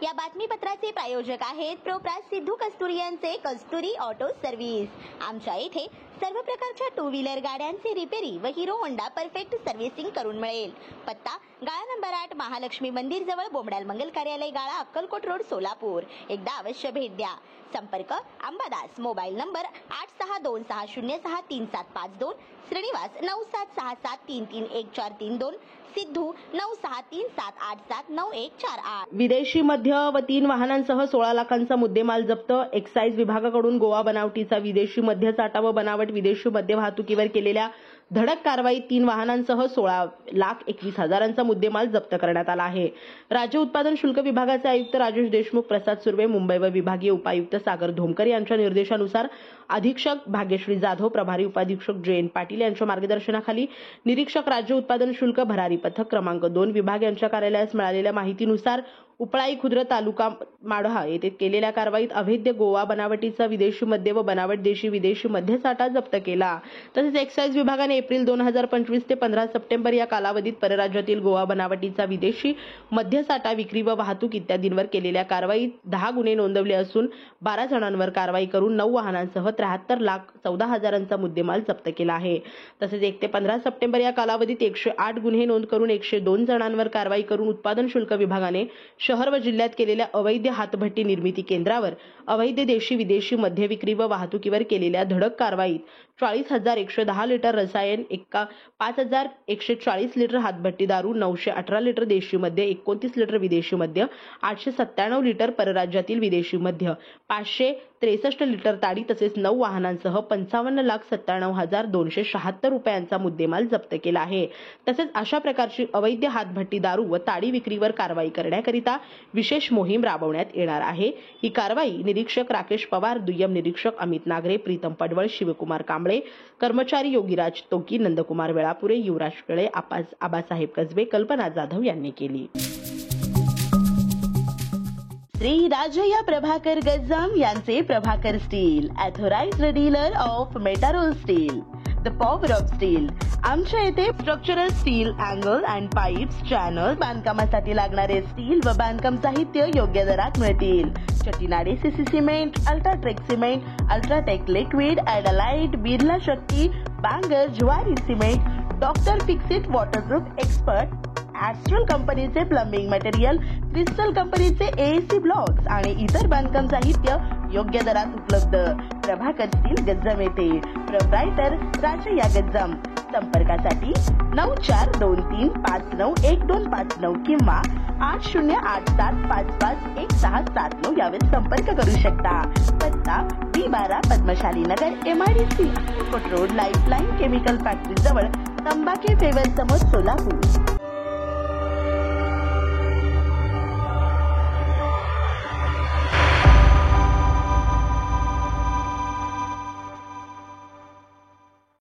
या बातमीपत्राचे प्रायोजक आहेत प्रोप्रास सिद्धू कस्तुरी यांचे कस्तुरी ऑटो सर्व्हिस। आमच्या इथे सर्व प्रकारच्या टू व्हीलर गाड्यांचे रिपेरी व हिरो होंडा परफेक्ट सर्व्हिसिंग करून मिळेल। पत्ता गाळा नंबर 8 महालक्ष्मी मंदिर जवळ बोमडाल मंगल कार्यालय गाळा अक्कलकोट रोड सोलापूर। एकदा अवश्य भेट द्या। संपर्क अंबादास, मोबाईल नंबर 8626063752, श्रीनिवास 9766733142, सिद्धू 9637879148। विदेशी मद्य व 3 वाहनांसह 16 लाखांचा मुद्देमाल जप्त। एक्साईज विभागाकडून गोवा बनावटीचा विदेशी मद्य साठा व बनावट विदेशी मद्य वाहतुकीवर केलेल्या धडक कारवाईत 3 वाहनांसह 16,21,000चा मुद्देमाल जप्त करण्यात आला आहे। राज्य उत्पादन शुल्क विभागाचे आयुक्त राजेश देशमुख, प्रसाद सुर्वे, मुंबई व विभागीय उपायुक्त सागर धोमकर यांच्या निर्देशानुसार अधीक्षक भाग्यश्री जाधव, प्रभारी उपाधीक्षक जयंत पाटील यांच्या मार्गदर्शनाखाली निरीक्षक राज्य उत्पादन शुल्क भरारी पथक क्रमांक 2 विभाग यांच्या कार्यालयास मिळालेल्या माहितीनुसार उपळाई खुर्द तालुका माढा येथे केलेल्या कारवाईत अवैध गोवा बनावटीचा विदेशी मद्य व बनावट देशी विदेशी मद्य साठा जप्त केला। तसेच एक्साईज विभागाने एप्रिल 2025 ते 15 सप्टेंबर या कालावधीत परराज्यातील गोवा बनावटीचा विदेशी मद्य साठा विक्री व वाहतूक इत्यादींवर केलेल्या कारवाईत 10 गुन्हे नोंदवले असून 12 जणांवर कारवाई करून 9 वाहनांसह 73,14,000चा मुद्देमाल जप्त केला आहे। तसेच 1 ते 15 सप्टेंबर या कालावधीत 108 गुन्हे नोंद करून 102 जणांवर कारवाई करून उत्पादन शुल्क विभागाने शहर व जिल्ह्यात केलेल्या अवैध हातभट्टी निर्मिती केंद्रावर अवैध देशी विदेशी मद्य विक्री व वाहतुकीवर केलेल्या धडक कारवाईत 40,110 लिटर रसायन, 5,140 लिटर हातभट्टी दारू, 918 लिटर देशी मद्य, 29 लिटर विदेशी मद्य, 897 लिटर परराज्यातील विदेशी मद्य, 563 लिटर ताडी तसेच 9 वाहनांसह 55,97,276 रुपयांचा मुद्देमाल जप्त केला आहे। तसेच अशा प्रकारची अवैध हातभट्टी दारू व ताडी विक्रीवर कारवाई करण्याकरिता विशेष मोहीम राबवण्यात येणार आहे। ही कारवाई निरीक्षक राकेश पवार, दुय्यम निरीक्षक अमित नागरे, प्रीतम पडवळ, शिवकुमार कांबळे, कर्मचारी योगीराज तोकी, नंदकुमार वेळापुरे, युवराज पिळे, आबासाहेब कसबे, कल्पना जाधव यांनी केली। श्री राजय्या प्रभाकर गज्जाम यांचे Prabhakar steel, authorised dealer of Metarol steel, the power of steel. आमच्या येथे structural steel, angle and pipes, channel, बांधकामासाठी लागणारे स्टील व बांधकाम साहित्य योग्य दरात मिळतील। Chettinad CC cement, UltraTech cement, UltraTech liquid, Adlite, Birla Shakti, Bangur, Zuari cement, Doctor Fixit waterproof expert, Astral कंपनीचे प्लंबिंग मटेरियल, क्रिस्टल कंपनीचे एसी ब्लॉक्स आणि इतर बांधकाम साहित्य योग्य दरात उपलब्ध। प्रभाकर स्टील गज्जाम येथे। प्रोप्रायटर राजय्या गज्जाम। संपर्कासाठी 9423591259 किंवा 8087551679 यावर संपर्क करू शकता। पत्ता B12 पद्मशाली नगर, MIDC Akkalkot road, lifeline chemical factory जवळ, तंबाखे फेवर समोर, सोलापूर।